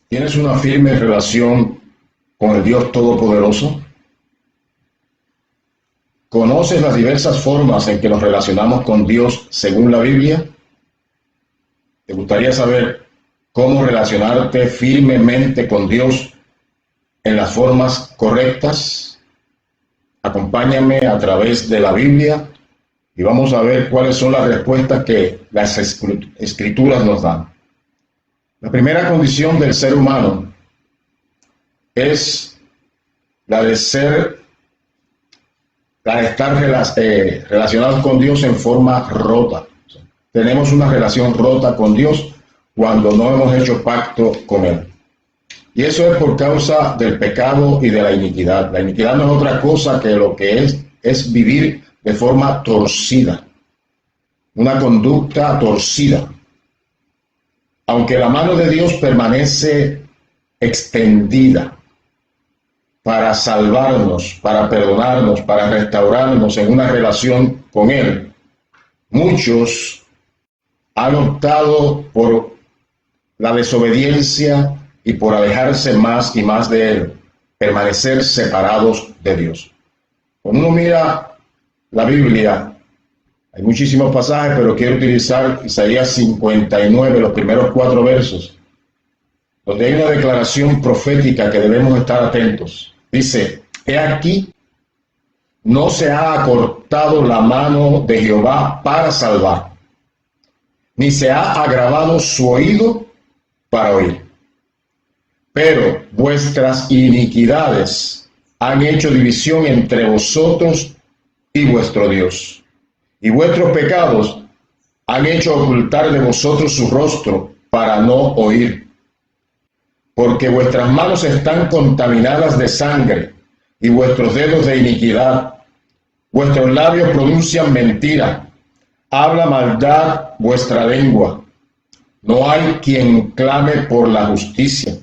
¿Tienes una firme relación con el Dios Todopoderoso? ¿Conoces las diversas formas en que nos relacionamos con Dios según la Biblia? ¿Te gustaría saber cómo relacionarte firmemente con Dios en las formas correctas? Acompáñame a través de la Biblia y vamos a ver cuáles son las respuestas que las Escrituras nos dan. La primera condición del ser humano es la de estar relacionados con Dios en forma rota. Tenemos una relación rota con Dios cuando no hemos hecho pacto con Él. Y eso es por causa del pecado y de la iniquidad. La iniquidad no es otra cosa que lo que es vivir de forma torcida, una conducta torcida. Aunque la mano de Dios permanece extendida para salvarnos, para perdonarnos, para restaurarnos en una relación con Él, muchos han optado por la desobediencia y por alejarse más y más de Él, permanecer separados de Dios. Cuando uno mira la Biblia, hay muchísimos pasajes, pero quiero utilizar Isaías 59, los primeros 4 versos, donde hay una declaración profética que debemos estar atentos. Dice: he aquí, no se ha acortado la mano de Jehová para salvar, ni se ha agravado su oído para oír. Pero vuestras iniquidades han hecho división entre vosotros y vuestro Dios, y vuestros pecados han hecho ocultar de vosotros su rostro para no oír. Porque vuestras manos están contaminadas de sangre y vuestros dedos de iniquidad. Vuestros labios pronuncian mentira. Habla maldad vuestra lengua. No hay quien clame por la justicia,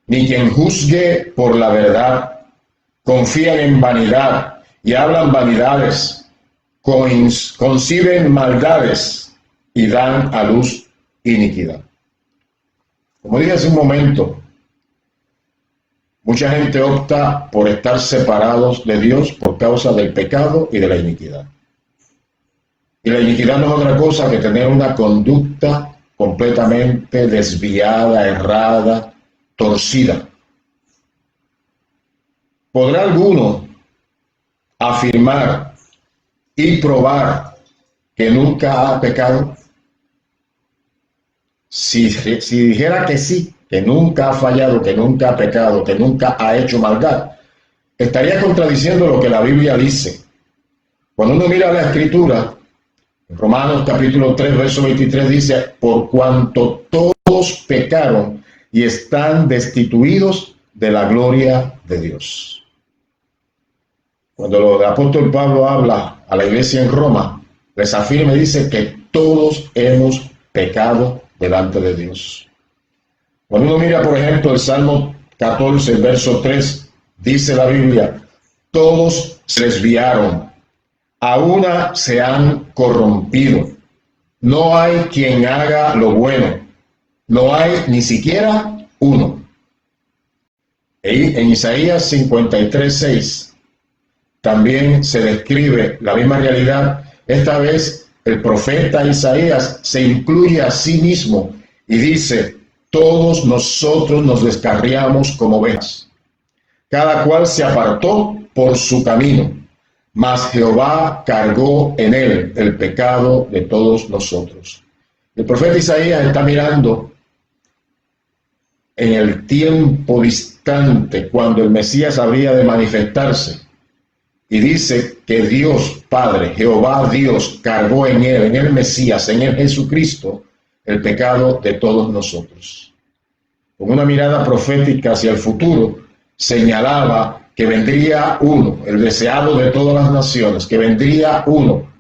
ni quien juzgue por la verdad. Confían en vanidad y hablan vanidades. Conciben maldades y dan a luz iniquidad. Como dije hace un momento, mucha gente opta por estar separados de Dios por causa del pecado y de la iniquidad. Y la iniquidad no es otra cosa que tener una conducta completamente desviada, errada, torcida. ¿Podrá alguno afirmar y probar que nunca ha pecado? Si dijera que sí, que nunca ha fallado, que nunca ha pecado, que nunca ha hecho maldad, estaría contradiciendo lo que la Biblia dice. Cuando uno mira la Escritura, en Romanos capítulo 3, verso 23 dice: por cuanto todos pecaron y están destituidos de la gloria de Dios. Cuando el apóstol Pablo habla a la iglesia en Roma, les afirma y dice que todos hemos pecado delante de Dios. Cuando uno mira, por ejemplo, el Salmo 14, verso 3, dice la Biblia: todos se desviaron, a una se han corrompido. No hay quien haga lo bueno, no hay ni siquiera uno. En Isaías 53, 6 también se describe la misma realidad. Esta vez el profeta Isaías se incluye a sí mismo y dice: todos nosotros nos descarriamos como ovejas, cada cual se apartó por su camino, mas Jehová cargó en él el pecado de todos nosotros. El profeta Isaías está mirando en el tiempo distante, cuando el Mesías habría de manifestarse, y dice que Dios Padre, Jehová Dios, cargó en él, en el Mesías, en el Jesucristo, el pecado de todos nosotros. Con una mirada profética hacia el futuro, señalaba que vendría uno, el deseado de todas las naciones, que vendría uno,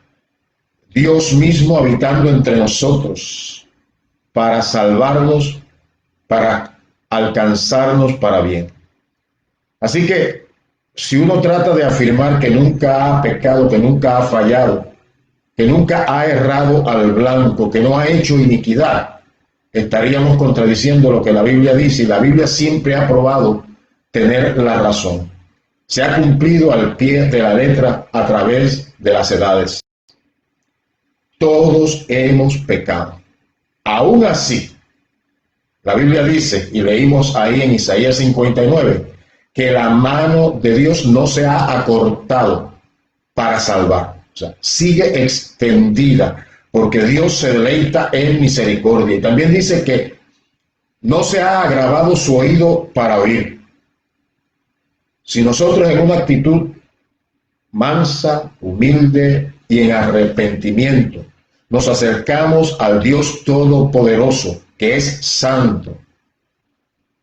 Dios mismo habitando entre nosotros, para salvarnos, para alcanzarnos para bien. Así que, si uno trata de afirmar que nunca ha pecado, que nunca ha fallado, que nunca ha errado al blanco, que no ha hecho iniquidad, estaríamos contradiciendo lo que la Biblia dice, y la Biblia siempre ha probado tener la razón. Se ha cumplido al pie de la letra a través de las edades. Todos hemos pecado. Aún así, la Biblia dice, y leímos ahí en Isaías 59, que la mano de Dios no se ha acortado para salvar. O sea, sigue extendida, porque Dios se deleita en misericordia. Y también dice que no se ha agravado su oído para oír. Si nosotros en una actitud mansa, humilde y en arrepentimiento nos acercamos al Dios Todopoderoso, que es santo,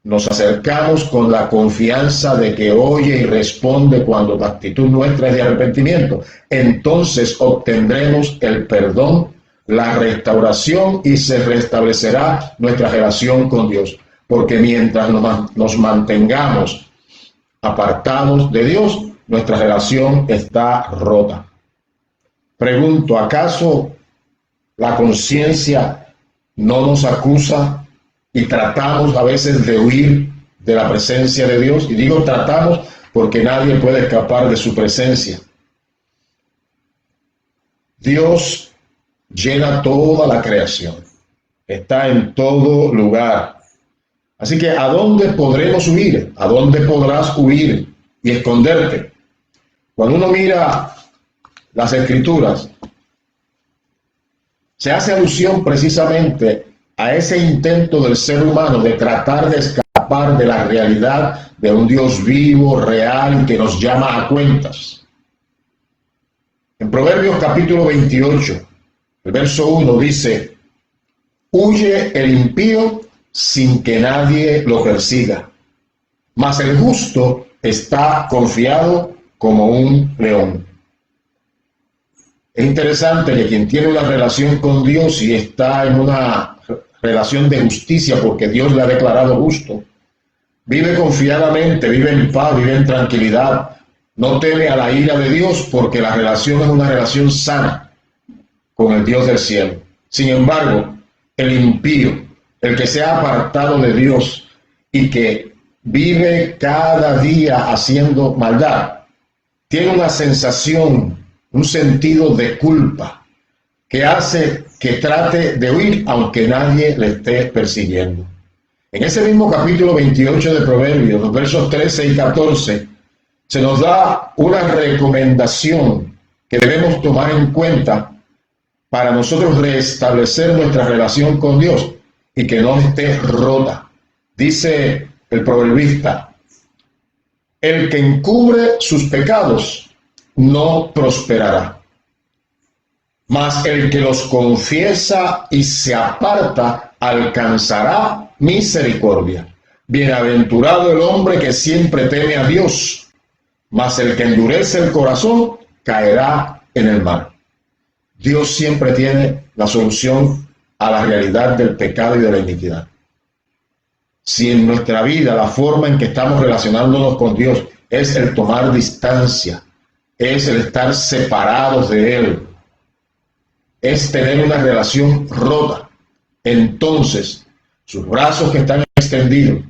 nos acercamos con la confianza de que oye y responde cuando la actitud nuestra es de arrepentimiento, entonces obtendremos el perdón, la restauración, y se restablecerá nuestra relación con Dios. Porque mientras nos mantengamos apartados de Dios, nuestra relación está rota. Pregunto, ¿acaso la conciencia no nos acusa y tratamos a veces de huir de la presencia de Dios? Y digo tratamos porque nadie puede escapar de su presencia. Dios llena toda la creación, está en todo lugar. Así que ¿a dónde podremos huir? ¿A dónde podrás huir y esconderte? Cuando uno mira las Escrituras, se hace alusión precisamente a ese intento del ser humano de tratar de escapar de la realidad de un Dios vivo, real, que nos llama a cuentas. En Proverbios capítulo 28, el verso 1 dice: huye el impío sin que nadie lo persiga, mas el justo está confiado como un león. Es interesante que quien tiene una relación con Dios y está en una relación de justicia porque Dios le ha declarado justo, vive confiadamente, vive en paz, vive en tranquilidad, no teme a la ira de Dios porque la relación es una relación sana con el Dios del cielo. Sin embargo, el impío, el que se ha apartado de Dios y que vive cada día haciendo maldad, tiene una sensación, un sentido de culpa que hace que trate de huir aunque nadie le esté persiguiendo. En ese mismo capítulo 28 de Proverbios, los versos 13 y 14, se nos da una recomendación que debemos tomar en cuenta para nosotros restablecer nuestra relación con Dios y que no esté rota. Dice el proverbista: el que encubre sus pecados no prosperará, mas el que los confiesa y se aparta alcanzará misericordia. Bienaventurado el hombre que siempre teme a Dios, mas el que endurece el corazón caerá en el mal. Dios siempre tiene la solución a la realidad del pecado y de la iniquidad. Si en nuestra vida la forma en que estamos relacionándonos con Dios es el tomar distancia, es el estar separados de Él, es tener una relación rota, entonces sus brazos que están extendidos,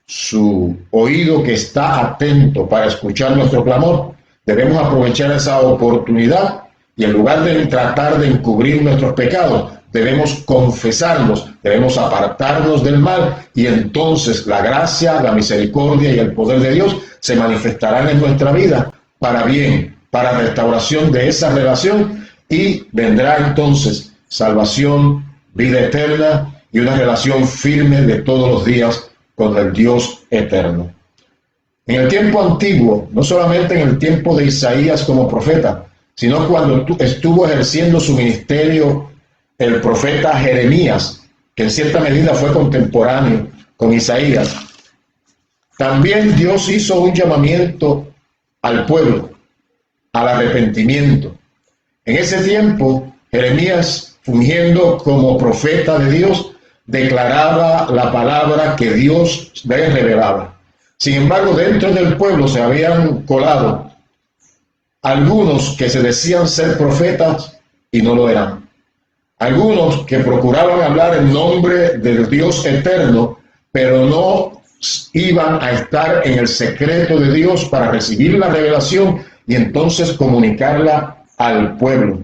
su oído que está atento para escuchar nuestro clamor, debemos aprovechar esa oportunidad y en lugar de tratar de encubrir nuestros pecados, debemos confesarlos, debemos apartarnos del mal, y entonces la gracia, la misericordia y el poder de Dios se manifestarán en nuestra vida para bien, para restauración de esa relación, y vendrá entonces salvación, vida eterna y una relación firme de todos los días con el Dios eterno. En el tiempo antiguo, no solamente en el tiempo de Isaías como profeta, sino cuando estuvo ejerciendo su ministerio el profeta Jeremías, que en cierta medida fue contemporáneo con Isaías, también Dios hizo un llamamiento al pueblo, al arrepentimiento. En ese tiempo, Jeremías, fungiendo como profeta de Dios, declaraba la palabra que Dios le revelaba. Sin embargo, dentro del pueblo se habían colado algunos que se decían ser profetas y no lo eran. Algunos que procuraban hablar en nombre del Dios eterno, pero no iban a estar en el secreto de Dios para recibir la revelación y entonces comunicarla al pueblo.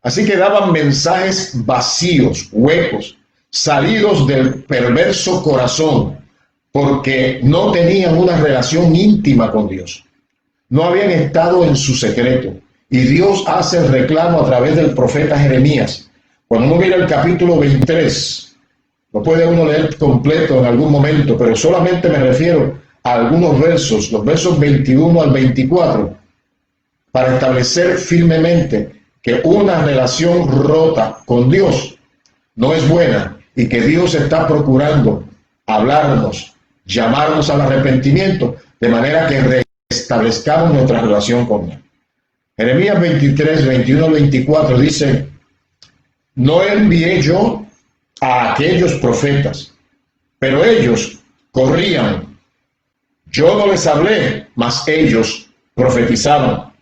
Así que daban mensajes vacíos, huecos, salidos del perverso corazón, porque no tenían una relación íntima con Dios. No habían estado en su secreto. Y Dios hace el reclamo a través del profeta Jeremías. Cuando uno mira el capítulo 23, lo puede uno leer completo en algún momento, pero solamente me refiero a algunos versos, los versos 21 al 24, para establecer firmemente que una relación rota con Dios no es buena y que Dios está procurando hablarnos, llamarnos al arrepentimiento, de manera que restablezcamos nuestra relación con Él. Jeremías 23, 21 al 24 dice: no envié yo a aquellos profetas, pero ellos corrían. Yo no les hablé, mas ellos profetizaban.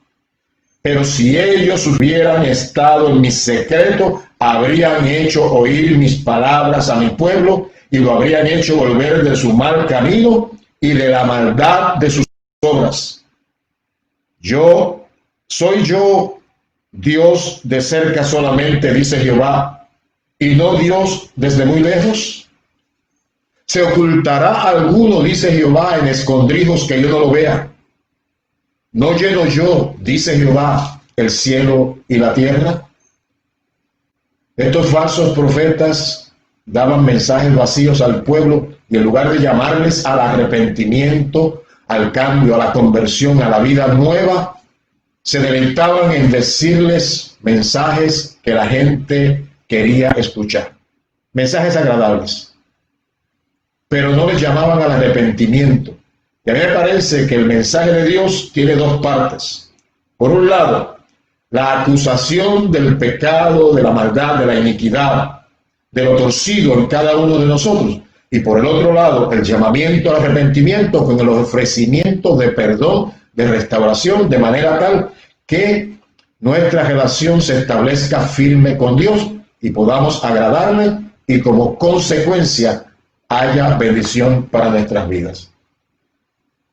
Pero si ellos hubieran estado en mi secreto, habrían hecho oír mis palabras a mi pueblo y lo habrían hecho volver de su mal camino y de la maldad de sus obras. Soy yo Dios de cerca solamente, dice Jehová, y no Dios desde muy lejos. ¿Se ocultará alguno, dice Jehová, en escondrijos que yo no lo vea? ¿No lleno yo, dice Jehová, el cielo y la tierra? Estos falsos profetas daban mensajes vacíos al pueblo y en lugar de llamarles al arrepentimiento, al cambio, a la conversión, a la vida nueva, se deleitaban en decirles mensajes que la gente quería escuchar, mensajes agradables, pero no les llamaban al arrepentimiento. Y a mí me parece que el mensaje de Dios tiene dos partes. Por un lado, la acusación del pecado, de la maldad, de la iniquidad, de lo torcido en cada uno de nosotros. Y por el otro lado, el llamamiento al arrepentimiento con los ofrecimientos de perdón, de restauración, de manera tal que nuestra relación se establezca firme con Dios y podamos agradarle y como consecuencia haya bendición para nuestras vidas.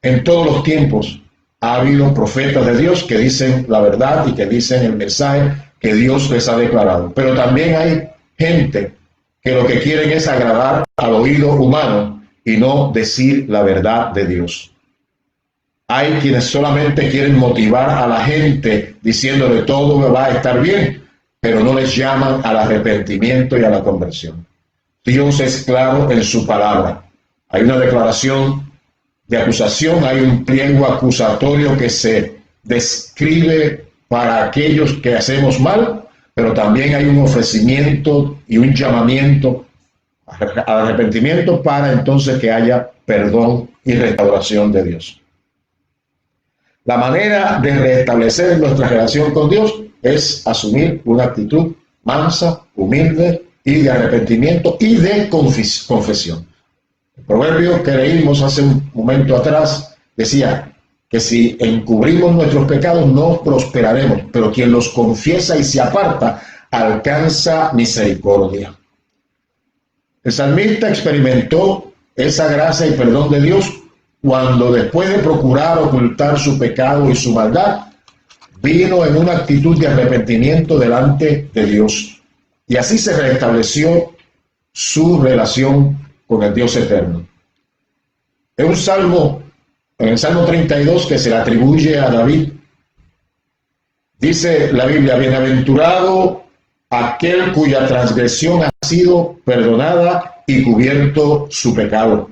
En todos los tiempos ha habido profetas de Dios que dicen la verdad y que dicen el mensaje que Dios les ha declarado. Pero también hay gente que lo que quieren es agradar al oído humano y no decir la verdad de Dios. Hay quienes solamente quieren motivar a la gente diciéndole todo va a estar bien, pero no les llaman al arrepentimiento y a la conversión. Dios es claro en su palabra. Hay una declaración de acusación, hay un pliego acusatorio que se describe para aquellos que hacemos mal, pero también hay un ofrecimiento y un llamamiento al arrepentimiento para entonces que haya perdón y restauración de Dios. La manera de restablecer nuestra relación con Dios es asumir una actitud mansa, humilde y de arrepentimiento y de confesión. El proverbio que leímos hace un momento atrás decía que si encubrimos nuestros pecados no prosperaremos, pero quien los confiesa y se aparta alcanza misericordia. El salmista experimentó esa gracia y perdón de Dios cuando después de procurar ocultar su pecado y su maldad, vino en una actitud de arrepentimiento delante de Dios. Y así se restableció su relación con el Dios eterno. En un salmo, en el Salmo 32, que se le atribuye a David, dice la Biblia: bienaventurado aquel cuya transgresión ha sido perdonada y cubierto su pecado.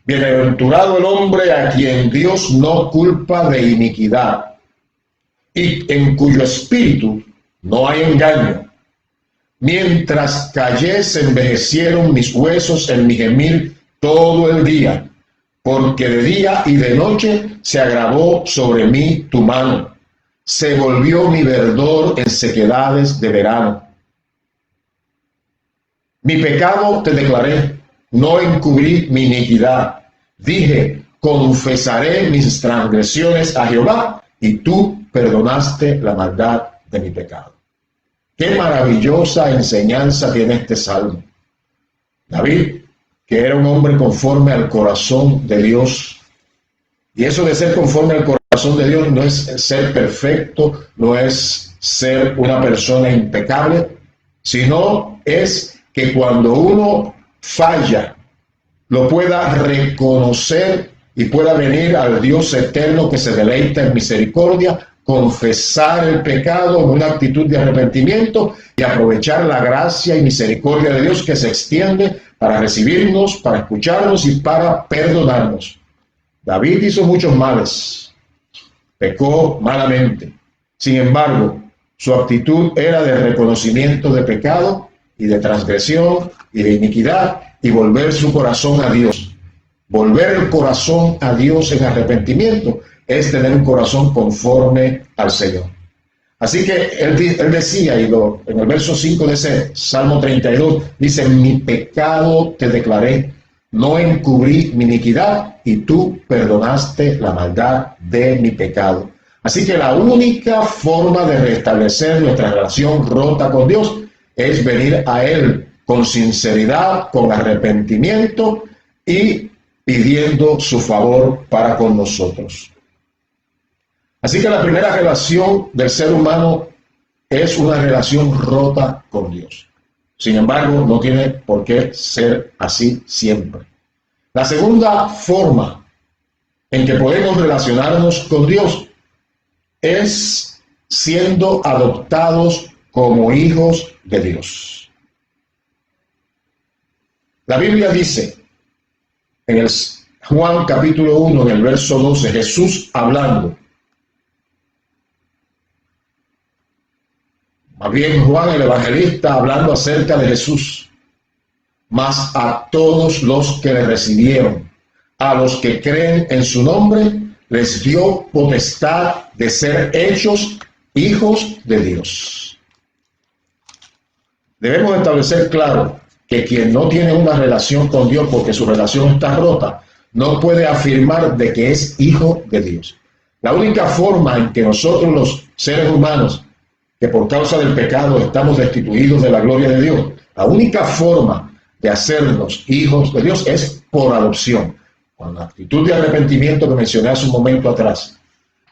Bienaventurado el hombre a quien Dios no culpa de iniquidad y en cuyo espíritu no hay engaño. Mientras callé se envejecieron mis huesos en mi gemir todo el día, porque de día y de noche se agravó sobre mí tu mano. Se volvió mi verdor en sequedades de verano. Mi pecado te declaré, no encubrí mi iniquidad. Dije, confesaré mis transgresiones a Jehová, y tú perdonaste la maldad de mi pecado. Qué maravillosa enseñanza tiene este salmo. David, que era un hombre conforme al corazón de Dios. Y eso de ser conforme al corazón de Dios no es ser perfecto, no es ser una persona impecable, sino es que cuando uno falla, lo pueda reconocer y pueda venir al Dios eterno que se deleita en misericordia, confesar el pecado en una actitud de arrepentimiento y aprovechar la gracia y misericordia de Dios que se extiende para recibirnos, para escucharnos y para perdonarnos. David hizo muchos males, pecó malamente. Sin embargo, su actitud era de reconocimiento de pecado y de transgresión y de iniquidad y volver su corazón a Dios. Volver el corazón a Dios en arrepentimiento es tener un corazón conforme al Señor. Así que él decía, en el verso 5 de ese Salmo 32, dice, mi pecado te declaré, no encubrí mi iniquidad y tú perdonaste la maldad de mi pecado. Así que la única forma de restablecer nuestra relación rota con Dios es venir a Él con sinceridad, con arrepentimiento y pidiendo su favor para con nosotros. Así que la primera relación del ser humano es una relación rota con Dios. Sin embargo, no tiene por qué ser así siempre. La segunda forma en que podemos relacionarnos con Dios es siendo adoptados como hijos de Dios. La Biblia dice en el Juan capítulo 1, en el verso 12, Jesús hablando. Más bien Juan el evangelista hablando acerca de Jesús. Mas a todos los que le recibieron, a los que creen en su nombre, les dio potestad de ser hechos hijos de Dios. Debemos establecer claro que quien no tiene una relación con Dios porque su relación está rota, no puede afirmar de que es hijo de Dios. La única forma en que nosotros los seres humanos, que por causa del pecado estamos destituidos de la gloria de Dios, la única forma de hacernos hijos de Dios es por adopción. Con la actitud de arrepentimiento que mencioné hace un momento atrás,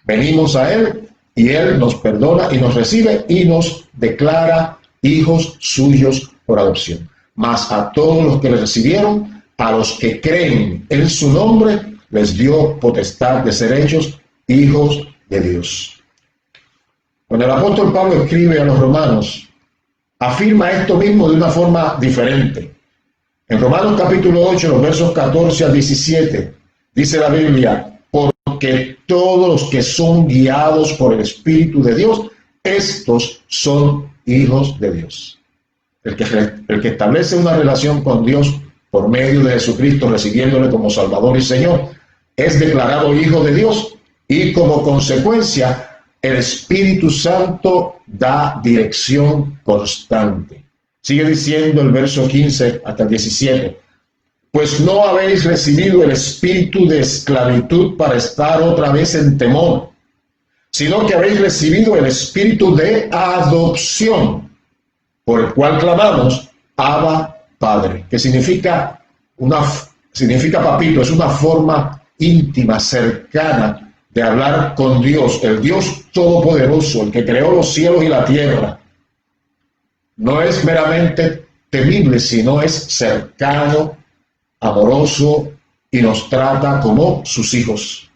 venimos a Él y Él nos perdona y nos recibe y nos declara hijos suyos por adopción. Mas a todos los que le recibieron, a los que creen en su nombre, les dio potestad de ser hechos hijos de Dios. Cuando el apóstol Pablo escribe a los romanos, afirma esto mismo de una forma diferente. En Romanos capítulo 8, los versos 14 al 17, dice la Biblia, porque todos los que son guiados por el Espíritu de Dios, estos son hijos de Dios. El que establece una relación con Dios por medio de Jesucristo, recibiéndole como Salvador y Señor, es declarado hijo de Dios y como consecuencia el Espíritu Santo da dirección constante. Sigue diciendo el verso 15 hasta el 17. Pues no habéis recibido el espíritu de esclavitud para estar otra vez en temor, sino que habéis recibido el espíritu de adopción, por el cual clamamos, Abba, Padre, que significa papito, es una forma íntima, cercana de hablar con Dios, el Dios Todopoderoso, el que creó los cielos y la tierra. No es meramente temible, sino es cercano, amoroso y nos trata como sus hijos.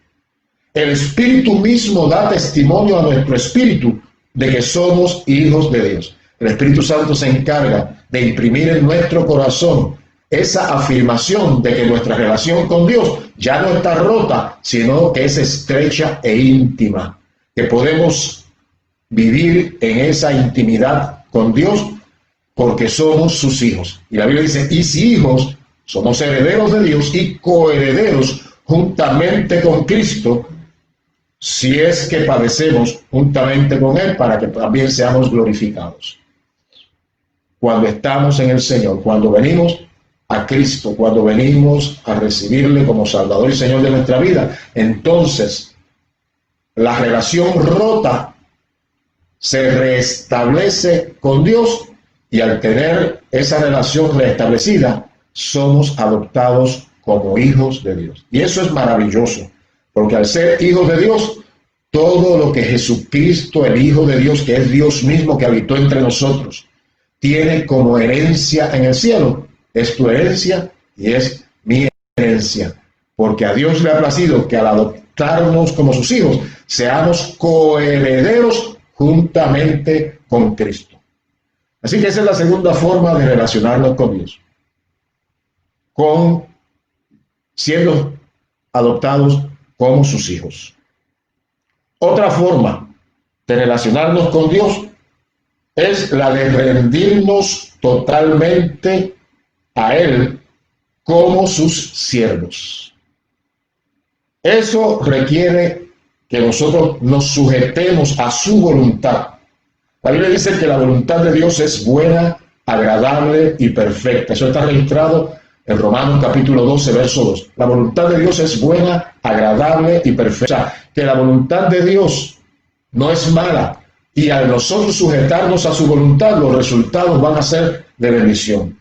El Espíritu mismo da testimonio a nuestro espíritu de que somos hijos de Dios. El Espíritu Santo se encarga de imprimir en nuestro corazón esa afirmación de que nuestra relación con Dios ya no está rota, sino que es estrecha e íntima, que podemos vivir en esa intimidad con Dios porque somos sus hijos. Y la Biblia dice, y si hijos, somos herederos de Dios y coherederos juntamente con Cristo, si es que padecemos juntamente con Él, para que también seamos glorificados. Cuando estamos en el Señor, cuando venimos a Cristo, cuando venimos a recibirle como Salvador y Señor de nuestra vida, entonces la relación rota se restablece con Dios, y al tener esa relación restablecida, somos adoptados como hijos de Dios. Y eso es maravilloso, porque al ser hijos de Dios, todo lo que Jesucristo, el Hijo de Dios, que es Dios mismo que habitó entre nosotros, tiene como herencia en el cielo, es tu herencia y es mi herencia. Porque a Dios le ha placido que al adoptarnos como sus hijos, seamos coherederos juntamente con Cristo. Así que esa es la segunda forma de relacionarnos con Dios, con siendo adoptados como sus hijos. Otra forma de relacionarnos con Dios es la de rendirnos totalmente a Él como sus siervos. Eso requiere que nosotros nos sujetemos a su voluntad. La Biblia dice que la voluntad de Dios es buena, agradable y perfecta. Eso está registrado en Romanos capítulo 12, verso 2. La voluntad de Dios es buena, agradable y perfecta. O sea, que la voluntad de Dios no es mala. Y al nosotros sujetarnos a su voluntad, los resultados van a ser de bendición.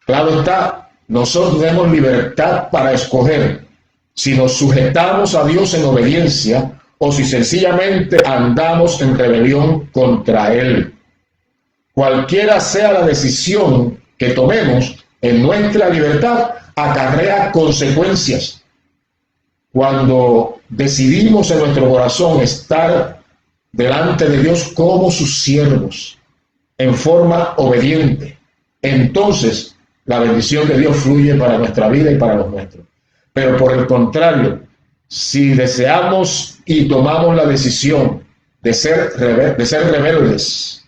Claro está, nosotros tenemos libertad para escoger si nos sujetamos a Dios en obediencia o si sencillamente andamos en rebelión contra Él. Cualquiera sea la decisión que tomemos en nuestra libertad, acarrea consecuencias. Cuando decidimos en nuestro corazón estar delante de Dios como sus siervos, en forma obediente, entonces la bendición de Dios fluye para nuestra vida y para los nuestros. Pero por el contrario, si deseamos y tomamos la decisión de ser rebeldes,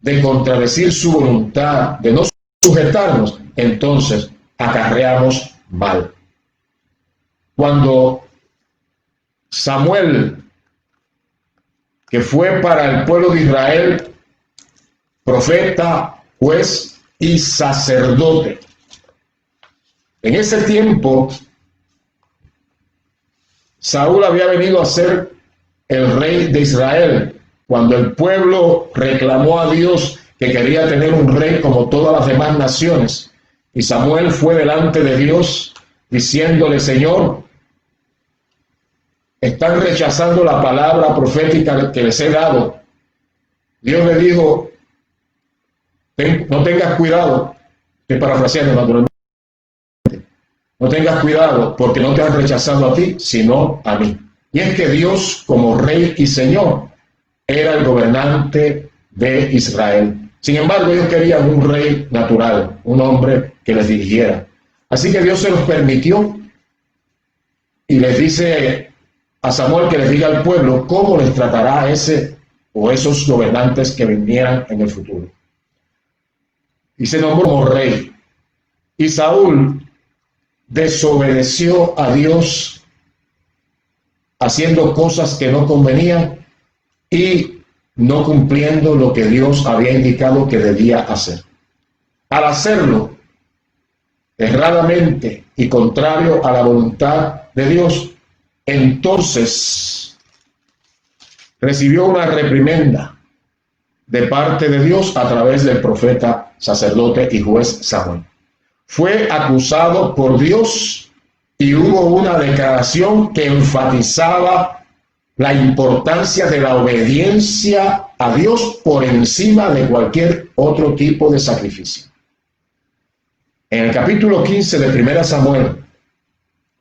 de contradecir su voluntad, de no sujetarnos, entonces acarreamos mal. Cuando Samuel, que fue para el pueblo de Israel profeta, juez y sacerdote, en ese tiempo Saúl había venido a ser el rey de Israel. Cuando el pueblo reclamó a Dios que quería tener un rey como todas las demás naciones, y Samuel fue delante de Dios diciéndole: Señor, están rechazando la palabra profética que les he dado. Dios le dijo: no tengas cuidado, estoy parafraseando naturalmente, no tengas cuidado porque no te han rechazado a ti, sino a mí. Y es que Dios, como Rey y Señor, era el gobernante de Israel. Sin embargo, ellos querían un rey natural, un hombre que les dirigiera. Así que Dios se los permitió y les dice a Samuel que les diga al pueblo cómo les tratará ese o esos gobernantes que vinieran en el futuro. Y se nombró como rey. Y Saúl desobedeció a Dios haciendo cosas que no convenían y no cumpliendo lo que Dios había indicado que debía hacer. Al hacerlo erradamente y contrario a la voluntad de Dios, entonces recibió una reprimenda de parte de Dios a través del profeta, sacerdote y juez Samuel. Fue acusado por Dios y hubo una declaración que enfatizaba la importancia de la obediencia a Dios por encima de cualquier otro tipo de sacrificio. En el capítulo 15 de 1 Samuel,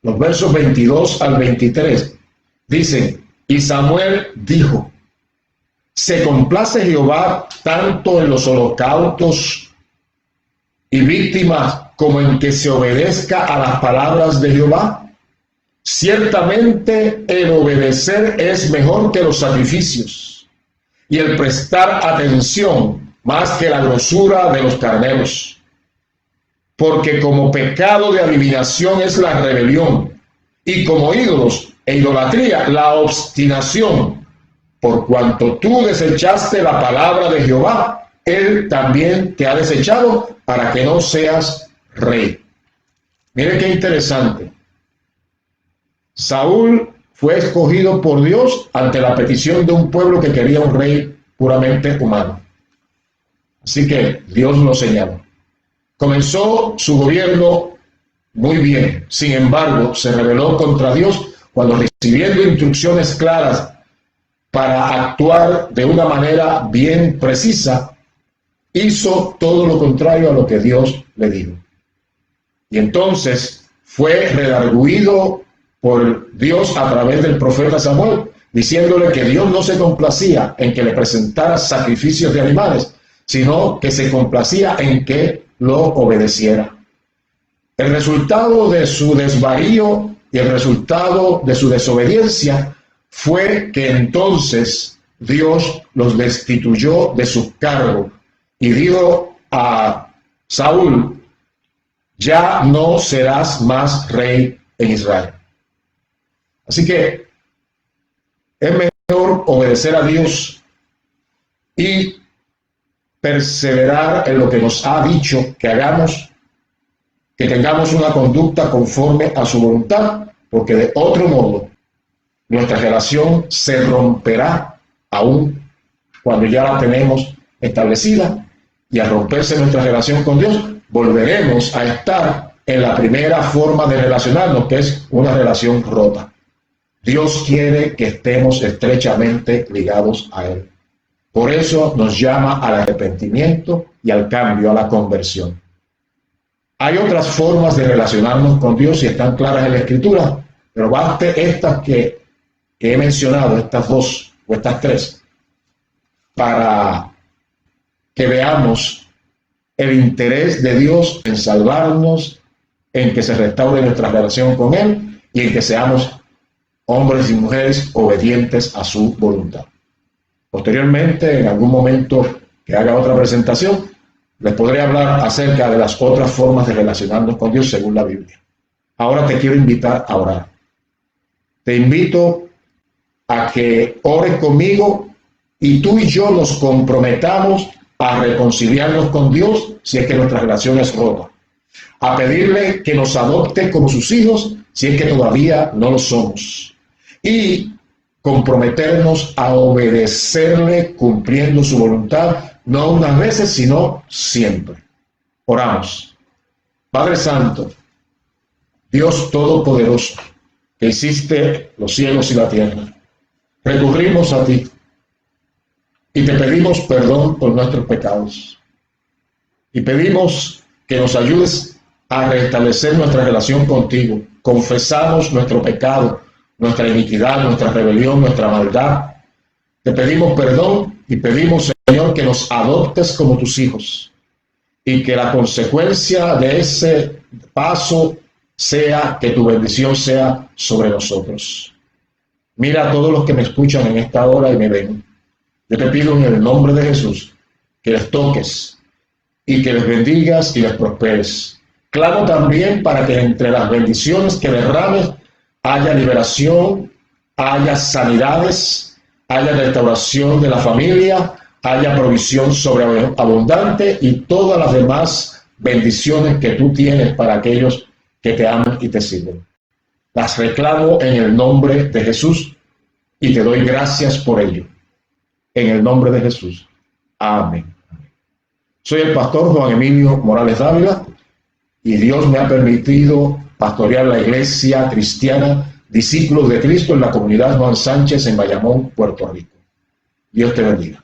los versos 22 al 23, dicen: y Samuel dijo: ¿se complace Jehová tanto en los holocaustos y víctimas como en que se obedezca a las palabras de Jehová? Ciertamente el obedecer es mejor que los sacrificios, y el prestar atención más que la grosura de los carneros. Porque como pecado de adivinación es la rebelión, y como ídolos e idolatría la obstinación. Por cuanto tú desechaste la palabra de Jehová, Él también te ha desechado para que no seas rey. Mire qué interesante. Saúl fue escogido por Dios ante la petición de un pueblo que quería un rey puramente humano. Así que Dios lo señaló. Comenzó su gobierno muy bien, sin embargo, se rebeló contra Dios cuando, recibiendo instrucciones claras para actuar de una manera bien precisa, hizo todo lo contrario a lo que Dios le dijo. Y entonces fue redargüido por Dios a través del profeta Samuel, diciéndole que Dios no se complacía en que le presentara sacrificios de animales, sino que se complacía en que lo obedeciera. El resultado de su desvarío y el resultado de su desobediencia fue que entonces Dios los destituyó de su cargo y dijo a Saúl: ya no serás más rey en Israel. Así que es mejor obedecer a Dios y perseverar en lo que nos ha dicho que hagamos, que tengamos una conducta conforme a su voluntad, porque de otro modo nuestra relación se romperá aún cuando ya la tenemos establecida, y al romperse nuestra relación con Dios, volveremos a estar en la primera forma de relacionarnos, que es una relación rota. Dios quiere que estemos estrechamente ligados a Él. Por eso nos llama al arrepentimiento y al cambio, a la conversión. Hay otras formas de relacionarnos con Dios y están claras en la Escritura, pero baste estas que he mencionado, estas dos o estas tres, para que veamos el interés de Dios en salvarnos, en que se restaure nuestra relación con Él y en que seamos hombres y mujeres obedientes a su voluntad. Posteriormente, en algún momento que haga otra presentación, les podré hablar acerca de las otras formas de relacionarnos con Dios según la Biblia. Ahora te quiero invitar a orar. Te invito a que ores conmigo y tú y yo nos comprometamos a reconciliarnos con Dios si es que nuestra relación es rota, a pedirle que nos adopte como sus hijos si es que todavía no lo somos, y comprometernos a obedecerle cumpliendo su voluntad, no unas veces, sino siempre. Oramos. Padre Santo, Dios Todopoderoso, que hiciste los cielos y la tierra, recurrimos a ti y te pedimos perdón por nuestros pecados. Y pedimos que nos ayudes a restablecer nuestra relación contigo. Confesamos nuestro pecado, nuestra iniquidad, nuestra rebelión, nuestra maldad. Te pedimos perdón y pedimos, Señor, que nos adoptes como tus hijos. Y que la consecuencia de ese paso sea que tu bendición sea sobre nosotros. Mira a todos los que me escuchan en esta hora y me ven. Yo te pido en el nombre de Jesús que les toques y que les bendigas y les prosperes. Clamo también para que entre las bendiciones que derrames haya liberación, haya sanidades, haya restauración de la familia, haya provisión sobreabundante y todas las demás bendiciones que tú tienes para aquellos que te aman y te sirven. Las reclamo en el nombre de Jesús y te doy gracias por ello. En el nombre de Jesús. Amén. Soy el pastor Juan Emilio Morales Dávila y Dios me ha permitido pastorear la iglesia cristiana Discípulos de Cristo en la comunidad Juan Sánchez en Bayamón, Puerto Rico. Dios te bendiga.